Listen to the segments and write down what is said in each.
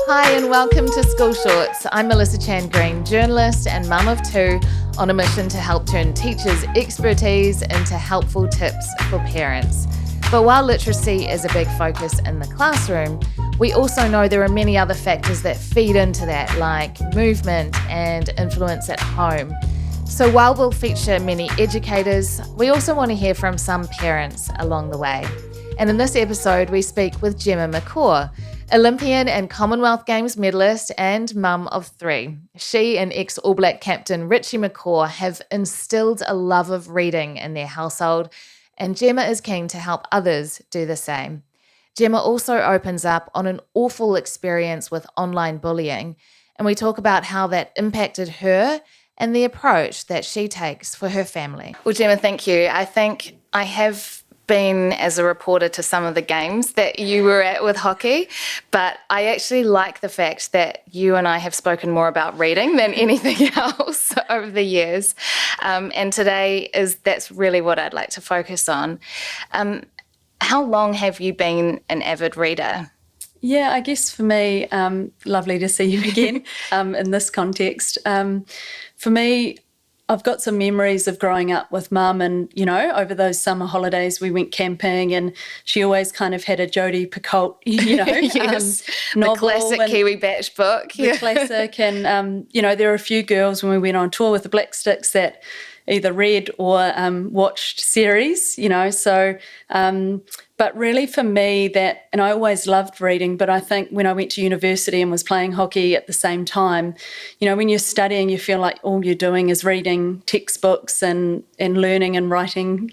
Hi and welcome to School Shorts. I'm Melissa Chan Green, journalist and mum of two, on a mission to help turn teachers' expertise into helpful tips for parents. But while literacy is a big focus in the classroom, we also know there are many other factors that feed into that, like movement and influence at home. So while we'll feature many educators, we also want to hear from some parents along the way. And in this episode, we speak with Gemma McCaw, Olympian and Commonwealth Games medalist and mum of three. She and ex-All Black captain Richie McCaw have instilled a love of reading in their household, and Gemma is keen to help others do the same. Gemma also opens up on an awful experience with online bullying, and we talk about how that impacted her and the approach that she takes for her family. Well, Gemma, thank you. I think I have been as a reporter to some of the games that you were at with hockey, but I actually like the fact that you and I have spoken more about reading than anything else over the years. And today that's really what I'd like to focus on. How long have you been an avid reader? Yeah, I guess for me, lovely to see you again in this context. For me, I've got some memories of growing up with Mum and, over those summer holidays we went camping and she always kind of had a Jodi Picoult, Yes, novel. The classic Kiwi Batch book. The classic. And, there were a few girls when we went on tour with the Black Sticks that either read or watched series, but really for me and I always loved reading, but I think when I went to university and was playing hockey at the same time, when you're studying, you feel like all you're doing is reading textbooks and learning and writing,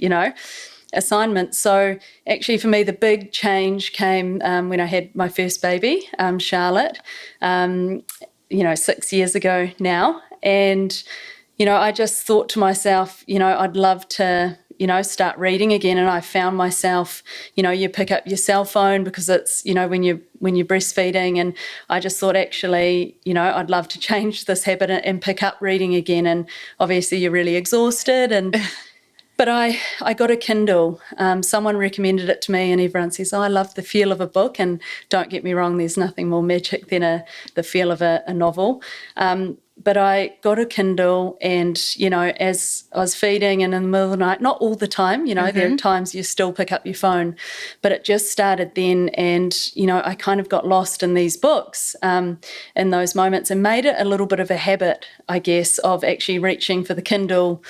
assignments. So actually for me, the big change came when I had my first baby, Charlotte, 6 years ago now. And I just thought to myself, I'd love to, start reading again. And I found myself, you pick up your cell phone because it's, when you're breastfeeding. And I just thought, actually, I'd love to change this habit and pick up reading again. And obviously you're really exhausted. But I got a Kindle. Someone recommended it to me and everyone says, I love the feel of a book. And don't get me wrong, there's nothing more magic than the feel of a novel. But I got a Kindle and, as I was feeding and in the middle of the night, not all the time, there are times you still pick up your phone, but it just started then. And, I kind of got lost in these books in those moments and made it a little bit of a habit, I guess, of actually reaching for the Kindle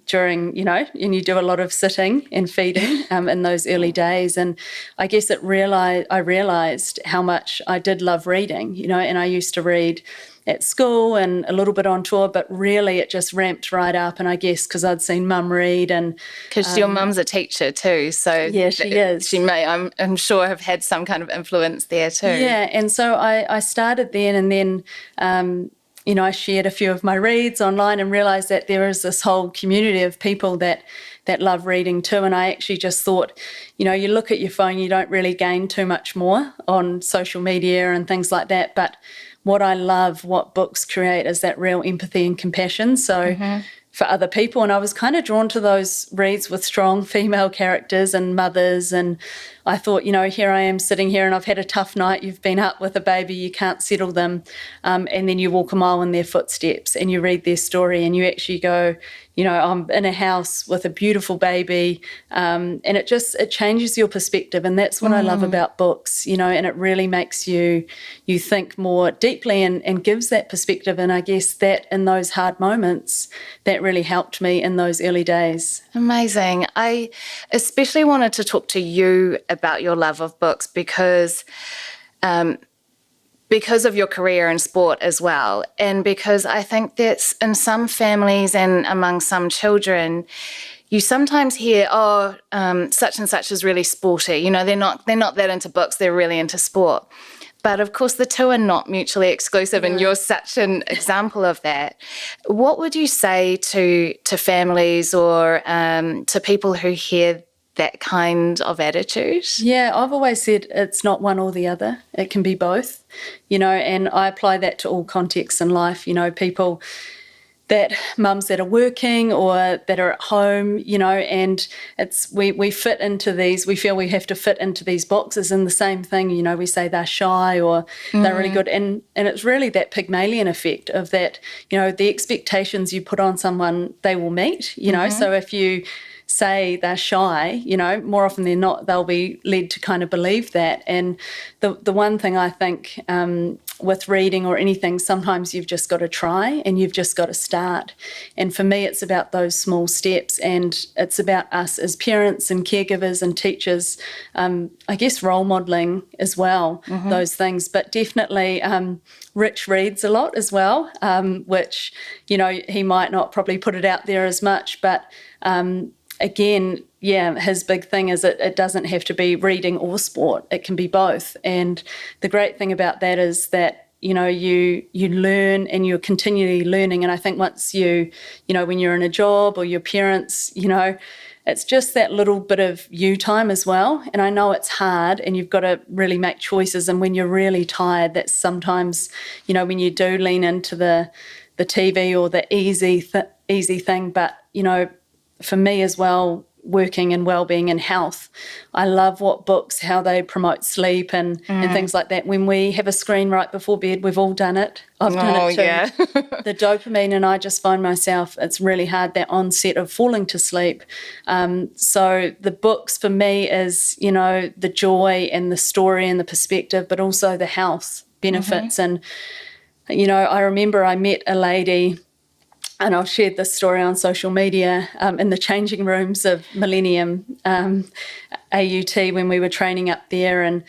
during, and you do a lot of sitting and feeding in those early days. And I guess I realised how much I did love reading, and I used to read at school and a little bit on tour, but really it just ramped right up. And I guess because I'd seen Mum read and... Because your mum's a teacher too, so... Yeah, she is. She may, I'm sure, have had some kind of influence there too. Yeah, and so I started then and then... I shared a few of my reads online and realised that there is this whole community of people that love reading too. And I actually just thought, you look at your phone, you don't really gain too much more on social media and things like that. But what I love, what books create, is that real empathy and compassion. So for other people, and I was kind of drawn to those reads with strong female characters and mothers. And I thought, here I am sitting here and I've had a tough night. You've been up with a baby, you can't settle them. And then you walk a mile in their footsteps and you read their story and you actually go, I'm in a house with a beautiful baby. And it changes your perspective. And that's what I love about books, and it really makes you think more deeply and gives that perspective. And I guess that in those hard moments, that really helped me in those early days. Amazing. I especially wanted to talk to you about your love of books because of your career in sport as well, and because I think that's in some families and among some children, you sometimes hear, such and such is really sporty. They're not that into books, they're really into sport. But of course, the two are not mutually exclusive, and you're such an example of that. What would you say to families or to people who hear that kind of attitude? Yeah, I've always said it's not one or the other. It can be both, and I apply that to all contexts in life. People that mums that are working or that are at home, and we fit into these, we feel we have to fit into these boxes. And the same thing, we say they're shy or they're really good. And it's really that Pygmalion effect of that, the expectations you put on someone, they will meet, So if you say they're shy, more often than not, they'll be led to kind of believe that. And the one thing I think with reading or anything, sometimes you've just got to try and you've just got to start. And for me, it's about those small steps, and it's about us as parents and caregivers and teachers, I guess role modelling as well, those things. But definitely Rich reads a lot as well, which, he might not probably put it out there as much, but again, his big thing is it doesn't have to be reading or sport. It can be both. And the great thing about that is that, you learn and you're continually learning. And I think once when you're in a job or your parents, it's just that little bit of you time as well. And I know it's hard and you've got to really make choices. And when you're really tired, that's sometimes, when you do lean into the TV or the easy thing. But, for me as well, working in wellbeing and health, I love what books, how they promote sleep and things like that. When we have a screen right before bed, we've all done it. I've done it too. Yeah. The dopamine, and I just find myself, it's really hard, that onset of falling to sleep. So the books for me is, the joy and the story and the perspective, but also the health benefits. And, I remember I met a lady, and I've shared this story on social media, in the changing rooms of Millennium AUT when we were training up there. And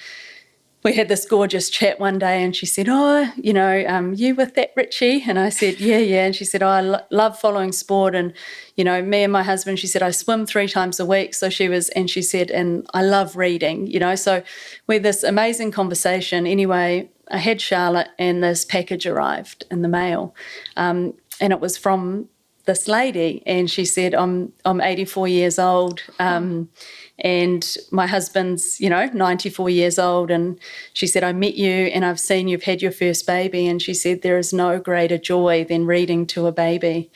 we had this gorgeous chat one day, and she said, you with that Richie? And I said, yeah. And she said, I love following sport. And, me and my husband, she said, I swim 3 times a week. So she said, and I love reading, So we had this amazing conversation. Anyway, I had Charlotte, and this package arrived in the mail. And it was from this lady, and she said, I'm 84 years old, and my husband's, 94 years old. And she said, I met you and I've seen you've had your first baby. And she said, there is no greater joy than reading to a baby.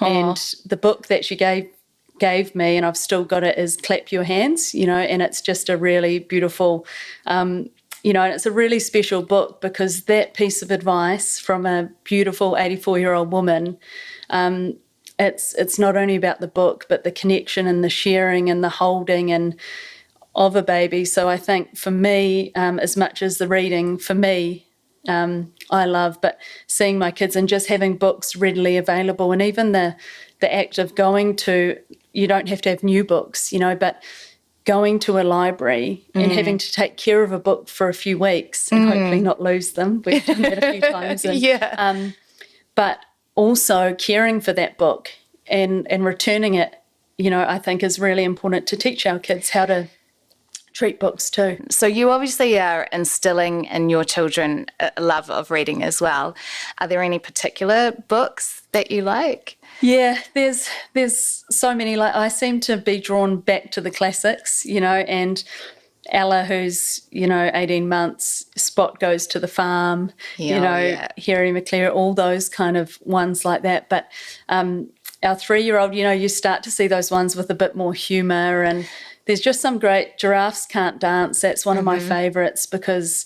And the book that she gave me, and I've still got it, is Clap Your Hands, and it's just a really beautiful, and it's a really special book, because that piece of advice from a beautiful 84-year-old woman, it's not only about the book, but the connection and the sharing and the holding and of a baby. So I think for me, as much as the reading, for me, I love, but seeing my kids and just having books readily available, and even the act of going to, you don't have to have new books, but going to a library and having to take care of a book for a few weeks and hopefully not lose them. We've done that a few times. And, but also caring for that book and returning it, I think is really important to teach our kids how to treat books too. So you obviously are instilling in your children a love of reading as well. Are there any particular books that you like? Yeah, there's so many. Like, I seem to be drawn back to the classics, and Ella, who's 18 months, Spot Goes to the Farm, Harry McClure, all those kind of ones like that. But our 3-year-old, you start to see those ones with a bit more humour, and there's just some great Giraffes Can't Dance. That's one of my favourites, because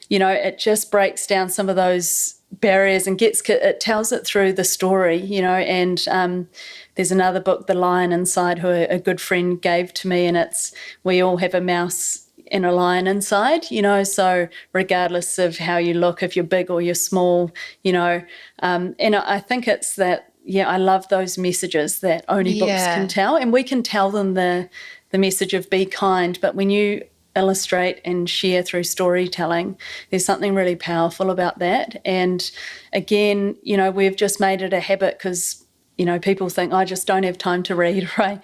it just breaks down some of those barriers and it tells it through the story, and there's another book, The Lion Inside, who a good friend gave to me, and it's we all have a mouse and a lion inside, so regardless of how you look, if you're big or you're small, and I think it's that, I love those messages that only books can tell, and we can tell them the message of be kind, but when you illustrate and share through storytelling, there's something really powerful about that. And again, we've just made it a habit, because people think I just don't have time to read, right,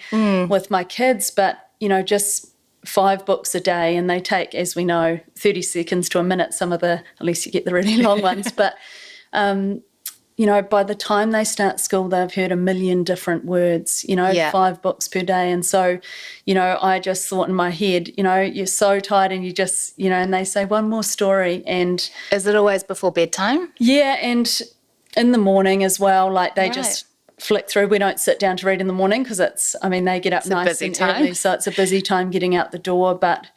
with my kids, but just 5 books a day, and they take, as we know, 30 seconds to a minute, some of the, unless you get the really long ones, but by the time they start school, they've heard 1 million different words, 5 books per day. And so, I just thought in my head, you're so tired, and you just, and they say one more story. And is it always before bedtime? Yeah, and in the morning as well. Like, they just flick through. We don't sit down to read in the morning because they get up nice and early, so it's a busy time getting out the door, but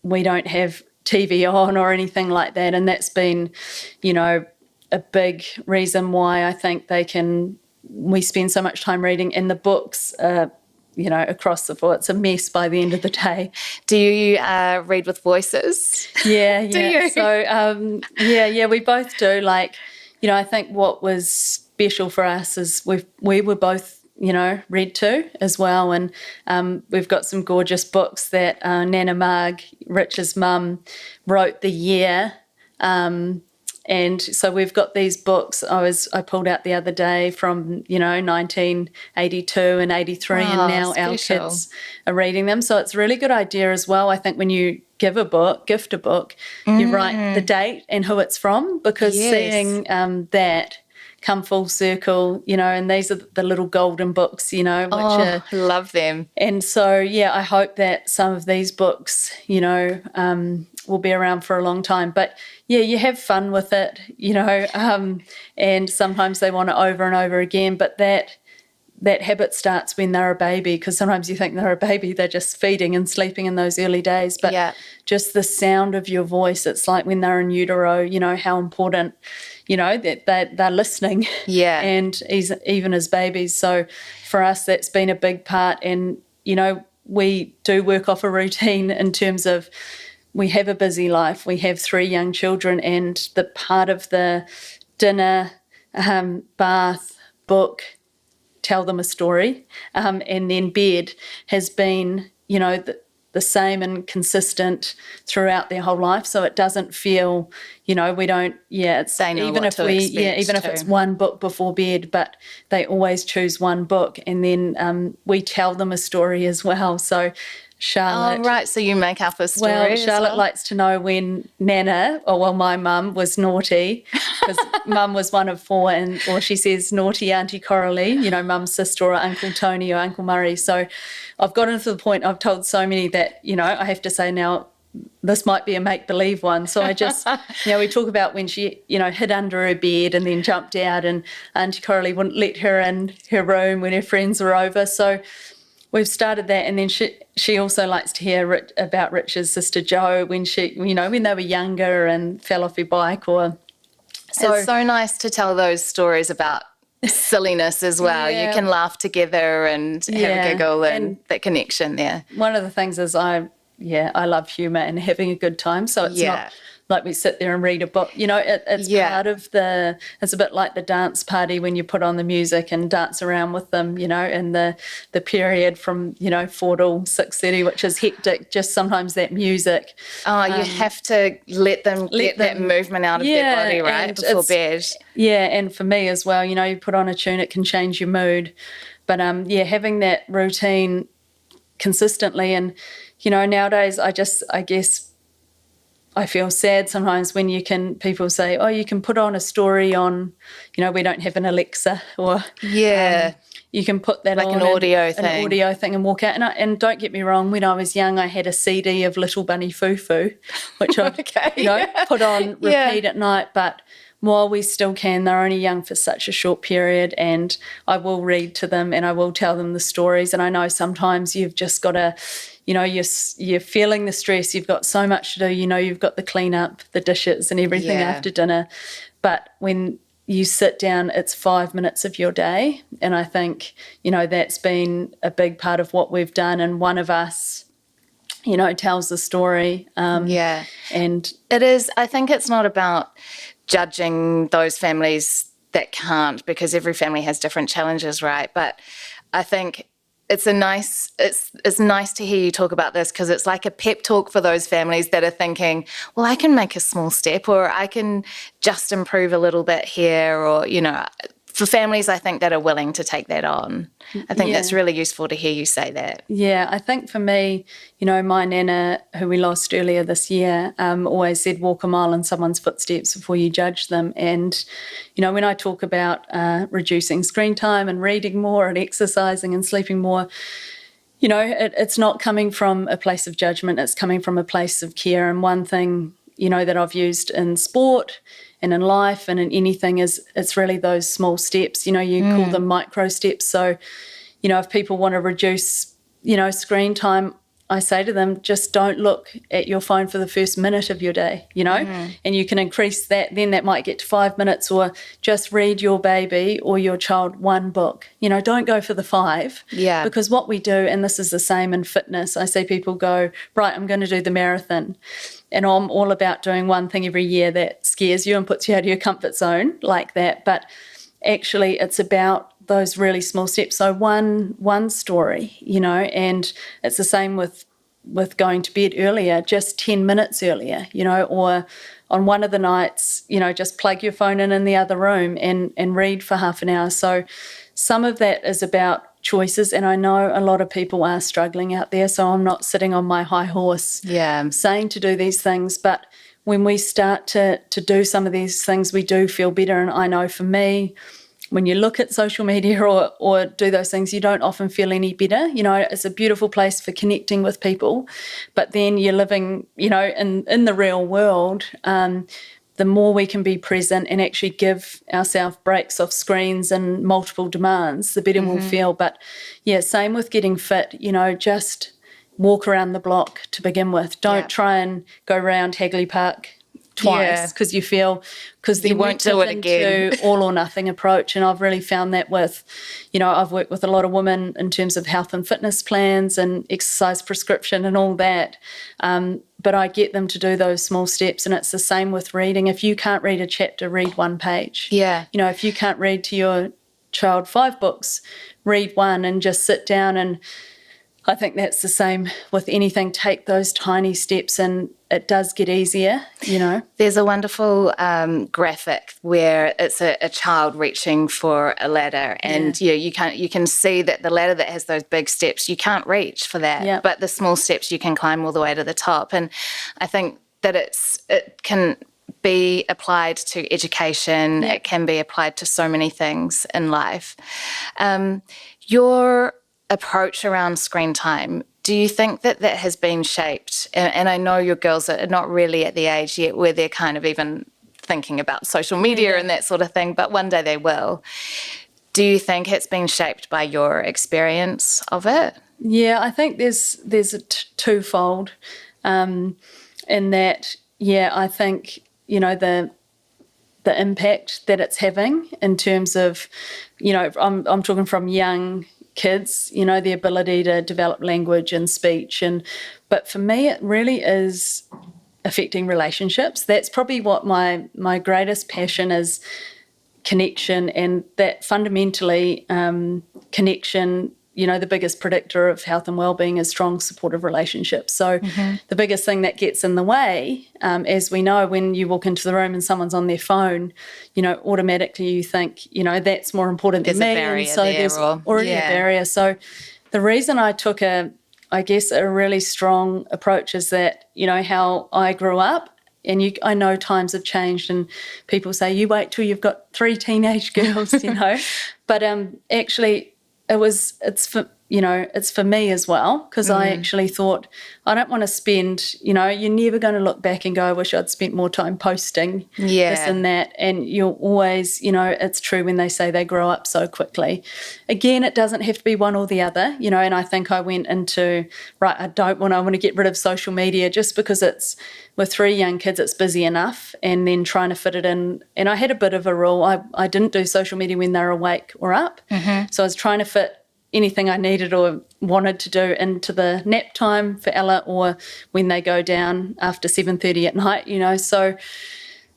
we don't have TV on or anything like that, and that's been, a big reason why I think we spend so much time reading, and the books across the board. It's a mess by the end of the day. Do you read with voices? Yeah. Do you? So, we both do. I think what was special for us is we were both, read to as well. And we've got some gorgeous books that Nana Marg, Rich's mum, wrote the year. And so we've got these books I pulled out the other day from, 1982 and 83, and now special. Our kids are reading them. So it's a really good idea as well. I think when you gift a book, you write the date and who it's from, because seeing that come full circle, and these are the little golden books, which are... love them. And so, I hope that some of these books, will be around for a long time. But, you have fun with it, and sometimes they want it over and over again, but that habit starts when they're a baby, because sometimes you think they're a baby, they're just feeding and sleeping in those early days. But just the sound of your voice, it's like when they're in utero, how important, that they're listening. Yeah. And even as babies. So for us, that's been a big part. And, we do work off a routine in terms of we have a busy life. We have 3 young children, and the part of the dinner, bath, book, tell them a story, and then bed has been, the same and consistent throughout their whole life. So it doesn't feel, we don't, it's even if it's one book before bed, but they always choose one book, and then we tell them a story as well. So Charlotte. Oh, right. So you make up a story. Well, Charlotte likes to know when my mum was naughty, because mum was one of 4, or she says naughty Auntie Coralie, mum's sister, or Uncle Tony or Uncle Murray. So I've gotten to the point, I've told so many that, I have to say now, this might be a make-believe one. So I just, we talk about when she, hid under her bed and then jumped out, and Auntie Coralie wouldn't let her in her room when her friends were over. So we've started that, and then she also likes to hear about Rich's sister Jo when when they were younger and fell off her bike. It's so nice to tell those stories about silliness as well. You can laugh together and have a giggle, and that connection there. One of the things is I love humour and having a good time. So it's not like we sit there and read a book. It's part of it's a bit like the dance party when you put on the music and dance around with them, in the period from, 4 till 6:30, which is hectic, just sometimes that music. Oh, you have to let them get that movement out of their body, right, before bed. Yeah, and for me as well, you put on a tune, it can change your mood. But, having that routine consistently, and, nowadays I guess I feel sad sometimes when people say, oh, you can put on a story on, we don't have an Alexa, or you can put that like on an audio thing and walk out. And don't get me wrong, when I was young, I had a CD of Little Bunny Foo-Foo, which I put on repeat at night. But while we still can, they're only young for such a short period, and I will read to them and I will tell them the stories. And I know sometimes you've just got to, you're feeling the stress, you've got so much to do, you've got the clean up, the dishes and everything after dinner. But when you sit down, it's 5 minutes of your day. And I think, that's been a big part of what we've done. And one of us, tells the story. And it is, I think it's not about judging those families that can't, because every family has different challenges, right? But I think it's nice to hear you talk about this, because it's like a pep talk for those families that are thinking, well, I can make a small step, or I can just improve a little bit here, or, for families, I think, that are willing to take that on. I think that's really useful to hear you say that. Yeah, I think for me, my nana, who we lost earlier this year, always said, walk a mile in someone's footsteps before you judge them. And, when I talk about reducing screen time and reading more and exercising and sleeping more, it's not coming from a place of judgment, it's coming from a place of care. And one thing that I've used in sport and in life and in anything is it's really those small steps. You call them micro steps. So, if people want to reduce, screen time, I say to them, just don't look at your phone for the first minute of your day, and you can increase that. Then that might get to 5 minutes, or just read your baby or your child one book. Don't go for the 5. Yeah. Because what we do, and this is the same in fitness, I see people go, right, I'm going to do the marathon. And I'm all about doing one thing every year that scares you and puts you out of your comfort zone like that. But actually it's about those really small steps. So one story, and it's the same with going to bed earlier, just 10 minutes earlier, or on one of the nights, just plug your phone in the other room and read for half an hour. So some of that is about choices, and I know a lot of people are struggling out there, so I'm not sitting on my high horse saying to do these things, but when we start to do some of these things, we do feel better. And I know for me, when you look at social media or do those things, you don't often feel any better. It's a beautiful place for connecting with people, but then you're living, in the real world. The more we can be present and actually give ourselves breaks off screens and multiple demands, the better we'll feel. But yeah, same with getting fit, just walk around the block to begin with. Don't try and go around Hagley Park twice because because then you won't do it again. All or nothing approach. And I've really found that with, I've worked with a lot of women in terms of health and fitness plans and exercise prescription and all that. But I get them to do those small steps, and it's the same with reading. If you can't read a chapter, read one page. Yeah. If you can't read to your child 5 books, read one and just sit down. And I think that's the same with anything. Take those tiny steps and it does get easier, There's a wonderful graphic where it's a child reaching for a ladder, and you can see that the ladder that has those big steps, you can't reach for that, but the small steps you can climb all the way to the top. And I think that it can be applied to education. It can be applied to so many things in life. Your approach around screen time, do you think that has been shaped? And I know your girls are not really at the age yet where they're kind of even thinking about social media and that sort of thing, but one day they will. Do you think it's been shaped by your experience of it? Yeah, I think there's a twofold in that. Yeah, I think the impact that it's having in terms of, I'm talking from young kids, the ability to develop language and speech. But for me, it really is affecting relationships. That's probably what my greatest passion is, connection, and that fundamentally connection, the biggest predictor of health and well-being is strong, supportive relationships. So the biggest thing that gets in the way, as we know, when you walk into the room and someone's on their phone, automatically you think, that's more important than me. There's a barrier so there, there's already a barrier. So the reason I took a really strong approach is that, how I grew up. And I know times have changed, and people say, you wait till you've got 3 teenage girls, But actually, it's for me as well, because I actually thought, I don't want to spend, you're never going to look back and go, I wish I'd spent more time posting this and that. And you'll always, it's true when they say they grow up so quickly. Again, it doesn't have to be one or the other, and I think I went into, I want to get rid of social media just because with 3 young kids, it's busy enough, and then trying to fit it in. And I had a bit of a rule. I didn't do social media when they're awake or up. So I was trying to fit anything I needed or wanted to do into the nap time for Ella, or when they go down after 7:30 at night, So,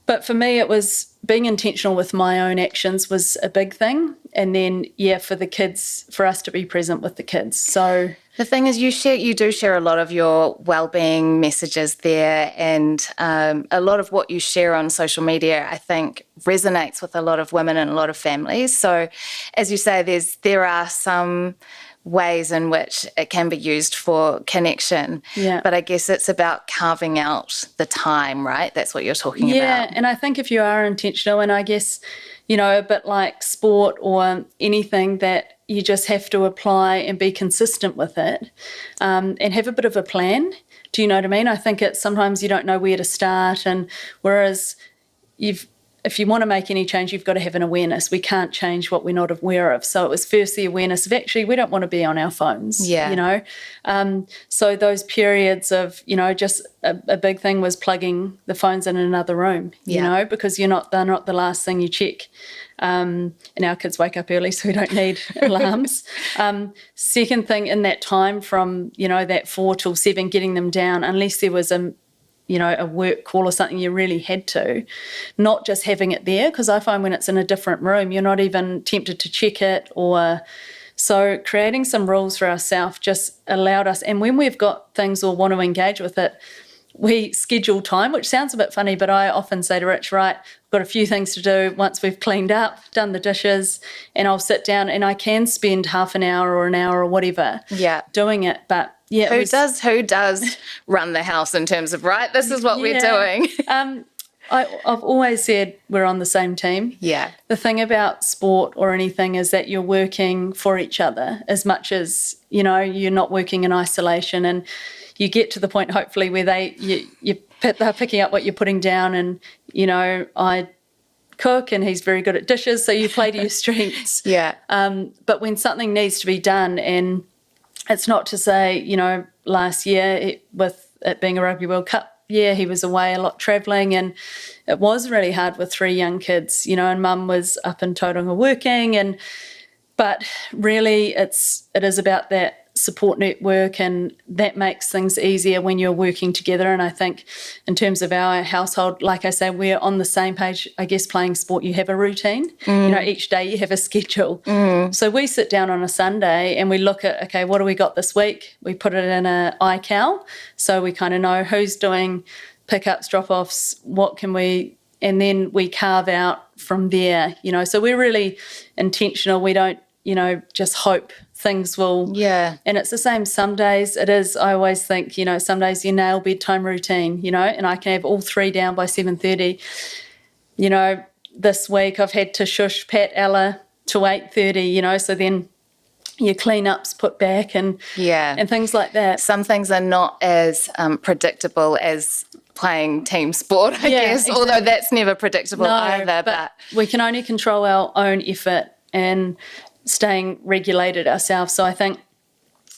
but for me, it was being intentional with my own actions was a big thing. And then, for the kids, for us to be present with the kids. So the thing is, you do share a lot of your well-being messages there, and a lot of what you share on social media, I think, resonates with a lot of women and a lot of families. So, as you say, there are some ways in which it can be used for connection. Yeah. But I guess it's about carving out the time, right? That's what you're talking about. Yeah, and I think if you are intentional, and I guess, a bit like sport or anything that you just have to apply and be consistent with it, and have a bit of a plan. Do you know what I mean? I think it's sometimes you don't know where to start, and whereas if you want to make any change, you've got to have an awareness. We can't change what we're not aware of. So it was first the awareness of actually we don't want to be on our phones, you know. So those periods of, you know, just a big thing was plugging the phones in another room, you know, because they're not the last thing you check. And our kids wake up early, so we don't need alarms. Second thing, in that time from, you know, that 4 till 7, getting them down, unless there was a work call or something you really had to, not just having it there, because I find when it's in a different room, you're not even tempted to check it. Or so creating some rules for ourselves just allowed us, and when we've got things or want to engage with it, we schedule time, which sounds a bit funny, but I often say to Rich, right, I've got a few things to do once we've cleaned up, done the dishes, and I'll sit down and I can spend half an hour or an hour or whatever doing it. But yeah, who does run the house in terms of, right, this is what we're doing? I've always said we're on the same team. Yeah. The thing about sport or anything is that you're working for each other as much as, you know, you're not working in isolation, and you get to the point hopefully where they're picking up what you're putting down, and, you know, I cook and he's very good at dishes, so you play to your strengths. But when something needs to be done, and it's not to say, you know, last year with it being a Rugby World Cup year, he was away a lot travelling, and it was really hard with 3 young kids, you know, and Mum was up in Tauranga working, but really it is about that support network, and that makes things easier when you're working together. And I think in terms of our household, like I say, we're on the same page. I guess playing sport, you have a routine. You know, each day you have a schedule. So we sit down on a Sunday and we look at, okay, what do we got this week? We put it in a iCal, so we kind of know who's doing pickups, drop-offs, what can we, and then we carve out from there, you know. So we're really intentional. We don't, you know, just hope things will. And it's the same. Some days it is, I always think, you know, some days you nail bedtime routine, you know, and I can have all 3 down by 7:30. You know, this week I've had to shush Pat Ella to 8:30, you know, so then your clean-ups put back and things like that. Some things are not as predictable as playing team sport, I guess, exactly. Although that's never predictable either. But we can only control our own effort and staying regulated ourselves. So I think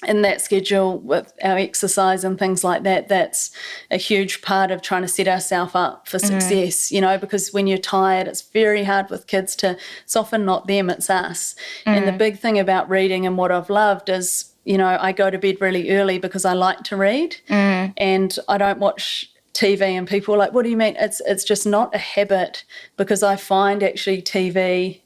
in that schedule with our exercise and things like that, that's a huge part of trying to set ourselves up for success, you know, because when you're tired, it's very hard with kids it's often not them, it's us. And the big thing about reading and what I've loved is, you know, I go to bed really early because I like to read, and I don't watch TV, and people are like, what do you mean? It's just not a habit, because I find actually TV,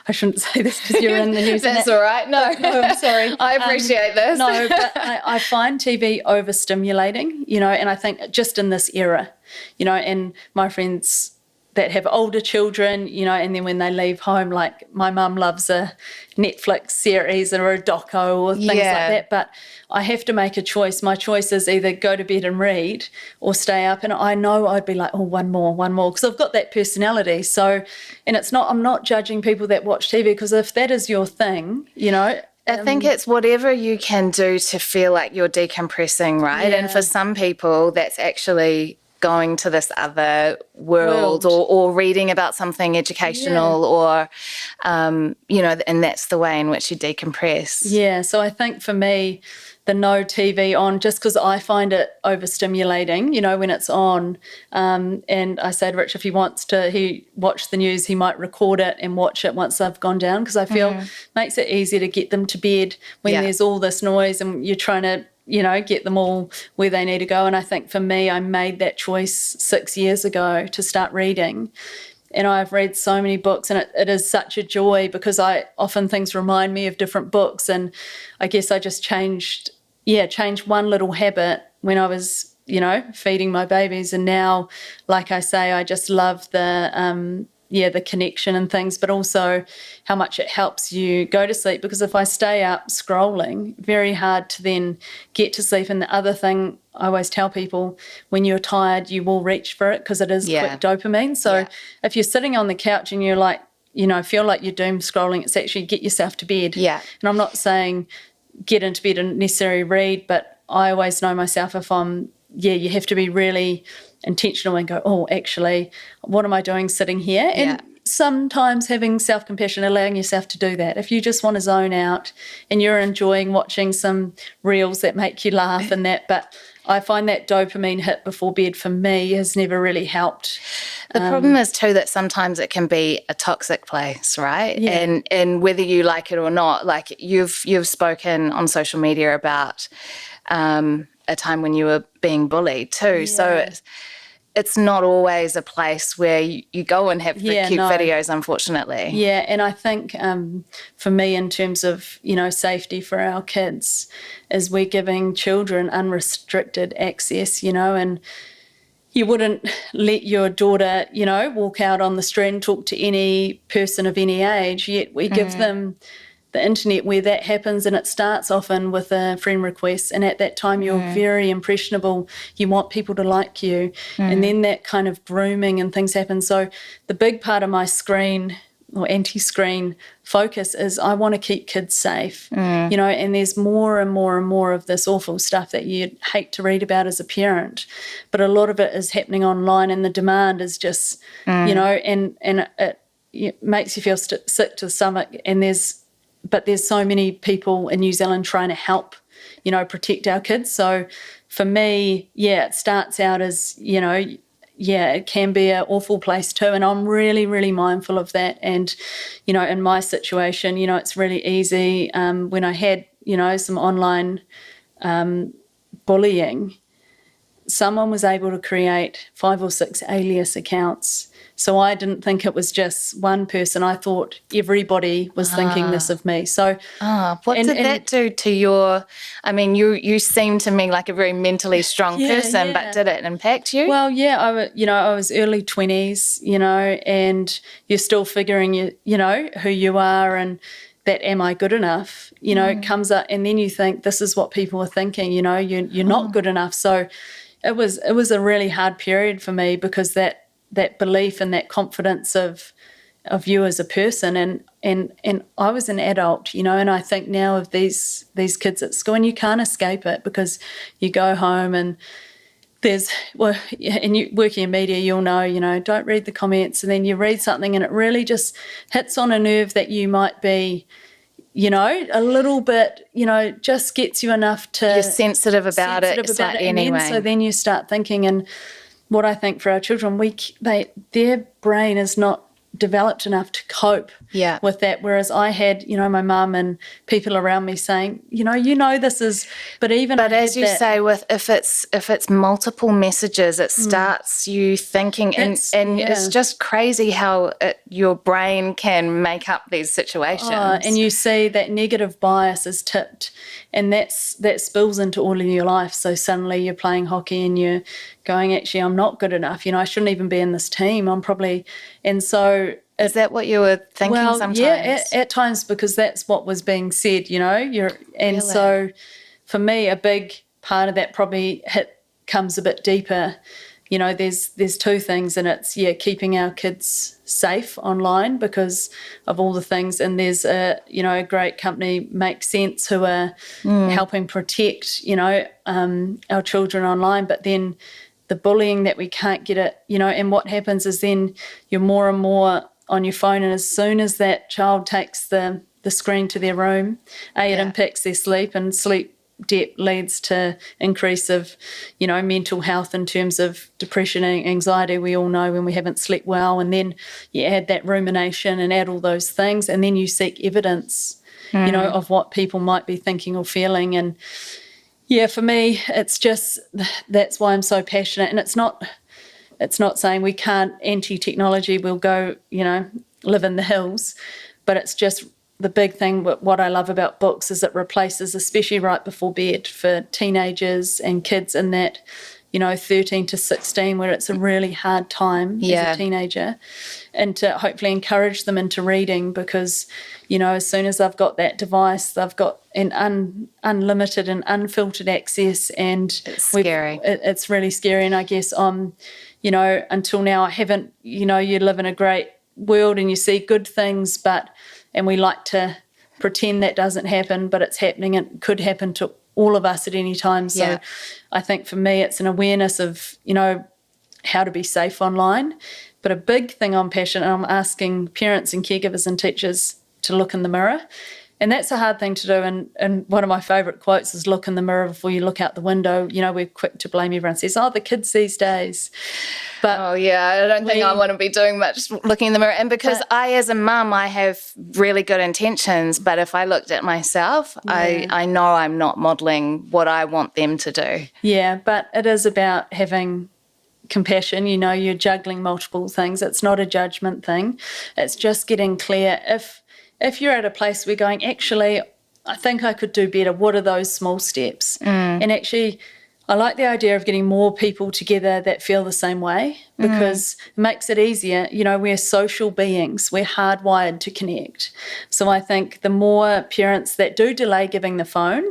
I shouldn't say this because you're in the news. That's all right. No, I'm sorry. I appreciate this. No, but I find TV overstimulating, you know, and I think just in this era, you know, and my friends that have older children, you know, and then when they leave home, like my mum loves a Netflix series or a doco or things like that, but I have to make a choice. My choice is either go to bed and read or stay up, and I know I'd be like, oh, one more, because I've got that personality. So, and I'm not judging people that watch TV, because if that is your thing, you know, I think it's whatever you can do to feel like you're decompressing, right? And for some people, that's actually going to this other world. Or reading about something educational or, you know, and that's the way in which you decompress. Yeah, so I think for me, the no TV on, just because I find it overstimulating, you know, when it's on. And I say to Rich, if he wants to watch the news, he might record it and watch it once I've gone down, because I feel makes it easier to get them to bed when there's all this noise and you're trying to, you know, get them all where they need to go. And I think for me, I made that choice 6 years ago to start reading. And I've read so many books, and it is such a joy, because often things remind me of different books. And I guess I just changed one little habit when I was, you know, feeding my babies. And now, like I say, I just love the connection and things, but also how much it helps you go to sleep. Because if I stay up scrolling, very hard to then get to sleep. And the other thing I always tell people, when you're tired, you will reach for it, because it is quick dopamine. So if you're sitting on the couch and you're like, you know, feel like you're doom scrolling, it's actually get yourself to bed. And I'm not saying get into bed and necessarily read, but I always know myself, if I'm, you have to be really intentional and go, oh, actually, what am I doing sitting here? And sometimes having self-compassion, allowing yourself to do that. If you just want to zone out and you're enjoying watching some reels that make you laugh and that, but I find that dopamine hit before bed for me has never really helped. The problem is too that sometimes it can be a toxic place, right? Yeah. And whether you like it or not, like you've spoken on social media about a time when you were being bullied too. Yeah. So it's not always a place where you go and have the cute videos, unfortunately. Yeah, and I think for me, in terms of, safety for our kids, is we're giving children unrestricted access, and you wouldn't let your daughter, walk out on the street and talk to any person of any age, yet we give them the internet where that happens, and it starts often with a friend request, and at that time you're very impressionable, you want people to like you, and then that kind of grooming and things happen. So the big part of my screen or anti-screen focus is I want to keep kids safe, and there's more and more and more of this awful stuff that you'd hate to read about as a parent, but a lot of it is happening online, and the demand is just, and it makes you feel sick to the stomach, and but there's so many people in New Zealand trying to help, protect our kids. So for me, it starts out as, it can be an awful place too. And I'm really, really mindful of that. And, in my situation, it's really easy. When I had, some online bullying, someone was able to create 5 or 6 alias accounts. So I didn't think it was just one person. I thought everybody was thinking this of me. So what did that do to your, I mean, you seem to me like a very mentally strong person, but did it impact you? Well, I was early 20s, and you're still figuring, who you are, and that am I good enough, comes up, and then you think this is what people are thinking, you're not good enough. So it was a really hard period for me, because that belief and that confidence of you as a person, and I was an adult, and I think now of these kids at school, and you can't escape it, because you go home and and you working in media, you'll know, don't read the comments, and then you read something and it really just hits on a nerve that you might be, a little bit, just gets you enough to... You're sensitive about it anyway. So then you start thinking, and what I think for our children, their brain is not developed enough to cope with that. Whereas I had, my mum and people around me saying, this is, but as you say, if it's multiple messages, it starts you thinking, and it's just crazy how your brain can make up these situations. And you see that negative bias is tipped, and that spills into all in your life. So suddenly you're playing hockey and you're going, actually, I'm not good enough. I shouldn't even be in this team. And so... Is that what you were thinking sometimes? Yeah, at times, because that's what was being said, and so for me, a big part of that probably comes a bit deeper. There's 2 things, and it's, keeping our kids safe online because of all the things, and there's a great company, Make Sense, who are helping protect, our children online, but then the bullying that we can't get it, and what happens is then you're more and more on your phone, and as soon as that child takes the screen to their room, it impacts their sleep, and sleep debt leads to increase of, mental health in terms of depression and anxiety. We all know when we haven't slept well, and then you add that rumination and add all those things, and then you seek evidence, of what people might be thinking or feeling. And for me, it's just, that's why I'm so passionate. And it's not saying we can't anti-technology, we'll go, live in the hills, but it's just the big thing. What I love about books is it replaces, especially right before bed for teenagers and kids in that, 13 to 16, where it's a really hard time as a teenager, and to hopefully encourage them into reading, because, as soon as I've got that device, they've got an unlimited and unfiltered access, and it's scary. It's really scary. And I guess until now I haven't, you live in a great world and you see good things, and we like to pretend that doesn't happen, but it's happening, and could happen to all of us at any time. So I think for me, it's an awareness of, how to be safe online. But a big thing I'm passionate, I'm asking parents and caregivers and teachers to look in the mirror. And that's a hard thing to do. And one of my favourite quotes is, look in the mirror before you look out the window. We're quick to blame. Everyone says, the kids these days. But I don't think I want to be doing much looking in the mirror. And because as a mum, I have really good intentions. But if I looked at myself, I know I'm not modelling what I want them to do. Yeah, but it is about having compassion. You're juggling multiple things. It's not a judgment thing. It's just getting clear. If you're at a place where you're going, actually, I think I could do better, what are those small steps? And actually, I like the idea of getting more people together that feel the same way, because it makes it easier. We're social beings. We're hardwired to connect. So I think the more parents that do delay giving the phone,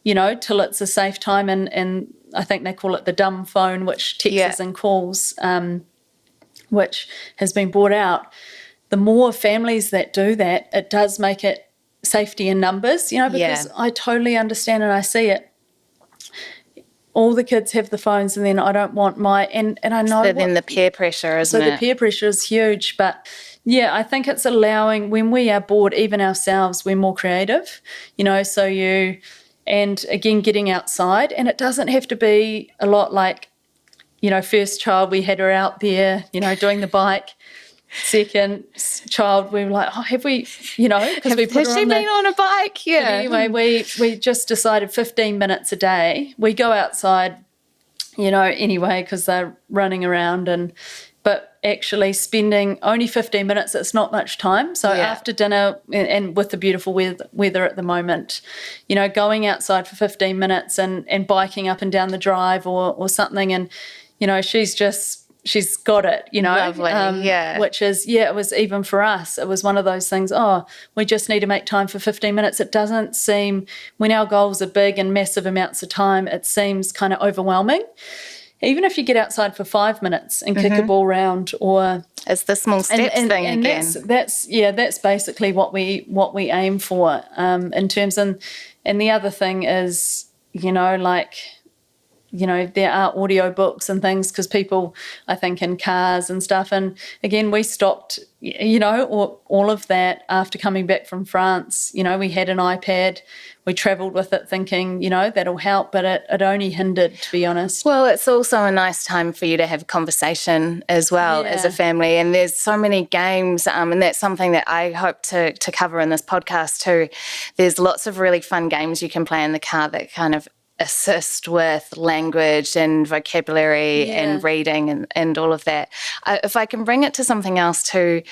till it's a safe time, and I think they call it the dumb phone, which texts and calls, which has been brought out. The more families that do that, it does make it safety in numbers, because I totally understand and I see it. All the kids have the phones, and then I don't want and I know. So then the peer pressure, isn't it? So the peer pressure is huge. But I think it's allowing, when we are bored, even ourselves, we're more creative, and again, getting outside. And it doesn't have to be a lot like, first child, we had her out there, doing the bike. Second child, we were like, have we, because we put Has she been on a bike? Yeah. But anyway, we just decided 15 minutes a day. We go outside, anyway, because they're running around, but actually spending only 15 minutes, it's not much time. So after dinner, and with the beautiful weather at the moment, going outside for 15 minutes and biking up and down the drive or something. And, she's got it, Lovely, which is, it was, even for us, it was one of those things, we just need to make time for 15 minutes. It doesn't seem, when our goals are big and massive amounts of time, it seems kind of overwhelming. Even if you get outside for 5 minutes and kick a ball round, or it's the small steps thing again. That's basically what we aim for, in terms, and the other thing is, there are audio books and things, because people, I think, in cars and stuff. And again, we stopped, all of that after coming back from France. We had an iPad. We travelled with it thinking, that'll help, but it only hindered, to be honest. Well, it's also a nice time for you to have conversation as well as a family. And there's so many games, and that's something that I hope to cover in this podcast too. There's lots of really fun games you can play in the car that kind of assist with language and vocabulary and reading and all of that. If I can bring it to something else too,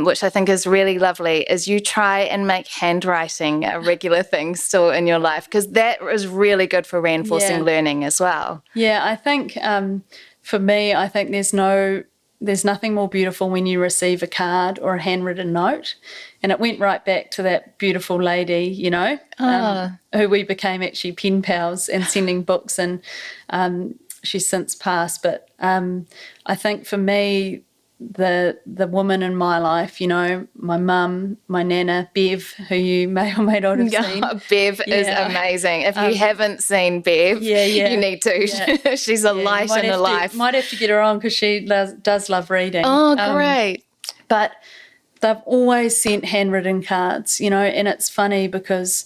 which I think is really lovely, is you try and make handwriting a regular thing still in your life, because that is really good for reinforcing learning as well. Yeah, I think for me, I think there's nothing more beautiful when you receive a card or a handwritten note. And it went right back to that beautiful lady, who we became actually pen pals and sending books, and she's since passed. But I think for me, the woman in my life, my mum, my nana, Bev, who you may or may not have seen. Bev is amazing. If you haven't seen Bev, you need to. Yeah. She's a light in the life. Might have to get her on, because she does love reading. Oh, great. But they've always sent handwritten cards, and it's funny because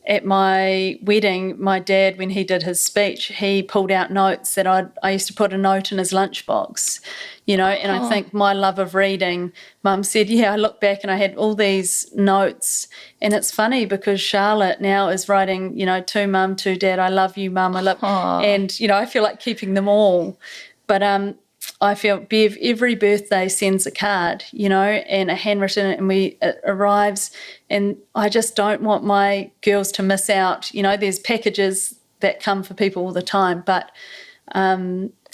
at my wedding, my dad, when he did his speech, he pulled out notes that I used to put a note in his lunchbox, and I think my love of reading, Mum said, I look back and I had all these notes. And it's funny because Charlotte now is writing, to Mum, to Dad, I love you, Mum, I love, and, I feel like keeping them all. But I feel Bev every birthday sends a card, and a handwritten, and it arrives, and I just don't want my girls to miss out. There's packages that come for people all the time, but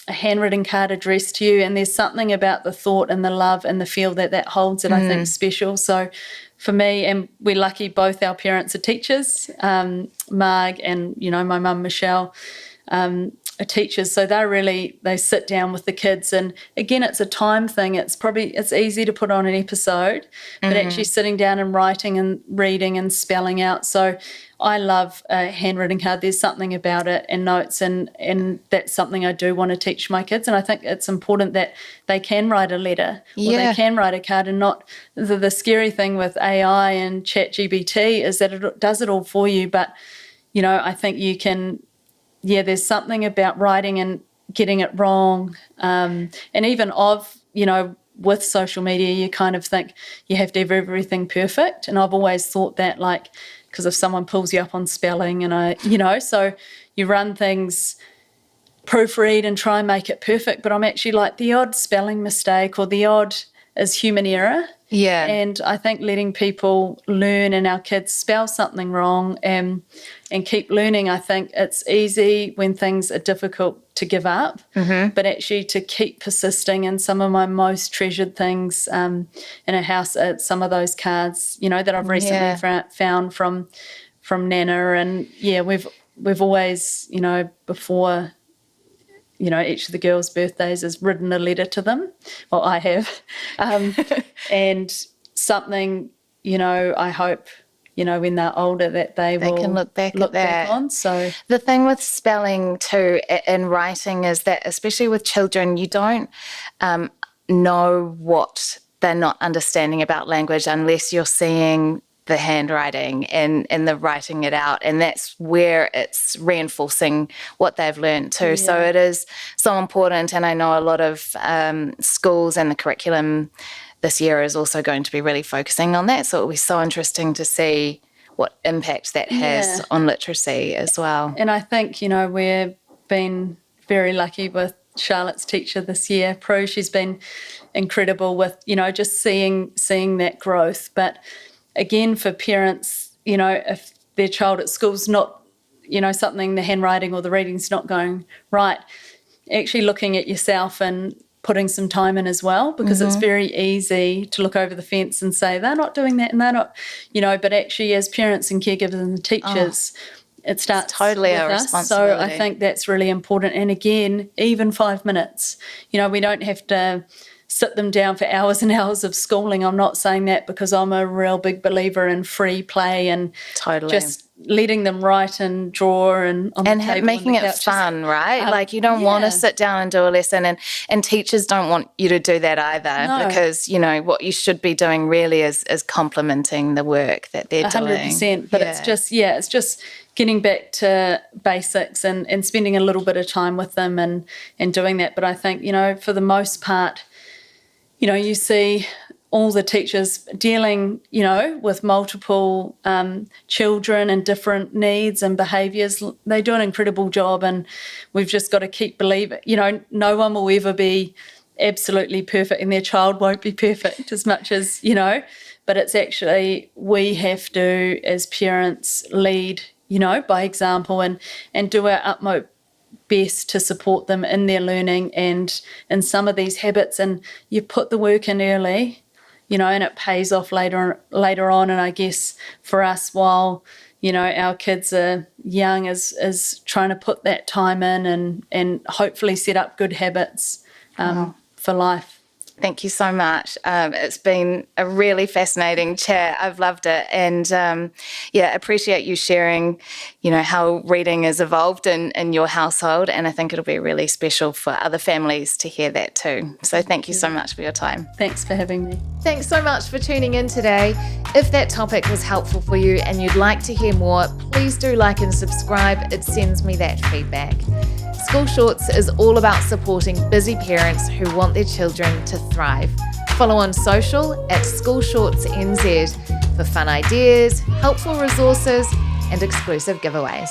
a handwritten card addressed to you, and there's something about the thought and the love and the feel that holds it, I think, special. So for me, and we're lucky both our parents are teachers, Marg and, my mum, Michelle, teachers, so they sit down with the kids, and again, it's a time thing. It's easy to put on an episode, but actually sitting down and writing and reading and spelling out. So I love a handwritten card. There's something about it, and notes, and that's something I do want to teach my kids. And I think it's important that they can write a letter or they can write a card, and not the scary thing with AI and ChatGPT is that it does it all for you. But, I think you can, there's something about writing and getting it wrong. And even with social media, you kind of think you have to have everything perfect. And I've always thought that, because if someone pulls you up on spelling so you run things, proofread and try and make it perfect. But I'm actually like, the odd spelling mistake or the odd is human error. Yeah. And I think letting people learn and our kids spell something wrong and keep learning, I think it's easy when things are difficult to give up, but actually to keep persisting. And some of my most treasured things in a house are some of those cards, that I've recently found from Nana. And we've always, before each of the girls' birthdays has written a letter to them. Well, I have. And something, I hope, when they're older that they will can look back on. So the thing with spelling too in writing is that, especially with children, you don't know what they're not understanding about language unless you're seeing the handwriting and the writing it out, and that's where it's reinforcing what they've learned too. So it is so important, and I know a lot of schools and the curriculum this year is also going to be really focusing on that, so it'll be so interesting to see what impact that has on literacy as well. And I think, we've been very lucky with Charlotte's teacher this year, Prue. She's been incredible with, just seeing that growth. But again, for parents, if their child at school's not, something, the handwriting or the reading's not going right, actually looking at yourself and putting some time in as well, because it's very easy to look over the fence and say, they're not doing that and they're not, but actually as parents and caregivers and the teachers, it starts totally with our us. responsibility. So I think that's really important. And again, even 5 minutes, we don't have to sit them down for hours and hours of schooling. I'm not saying that, because I'm a real big believer in free play and just letting them write and draw and on the table making and the it couches. fun, right? You don't want to sit down and do a lesson, and teachers don't want you to do that either, because what you should be doing really is complimenting the work that they're doing. 100%. But it's just getting back to basics and spending a little bit of time with them and doing that. But I think for the most part, you see all the teachers dealing, with multiple children and different needs and behaviours. They do an incredible job, and we've just got to keep believing. No one will ever be absolutely perfect, and their child won't be perfect as much as, but it's actually we have to, as parents, lead, by example and do our utmost best to support them in their learning and in some of these habits. And you put the work in early, and it pays off later on. And I guess for us, while our kids are young, is trying to put that time in and hopefully set up good habits for life. Thank you so much. It's been a really fascinating chat. I've loved it, and appreciate you sharing, how reading has evolved in your household, and I think it'll be really special for other families to hear that too. So thank you so much for your time. Thanks for having me. Thanks so much for tuning in today. If that topic was helpful for you and you'd like to hear more, please do like and subscribe. It sends me that feedback. School Shorts is all about supporting busy parents who want their children to thrive. Follow on social at School Shorts NZ for fun ideas, helpful resources, and exclusive giveaways.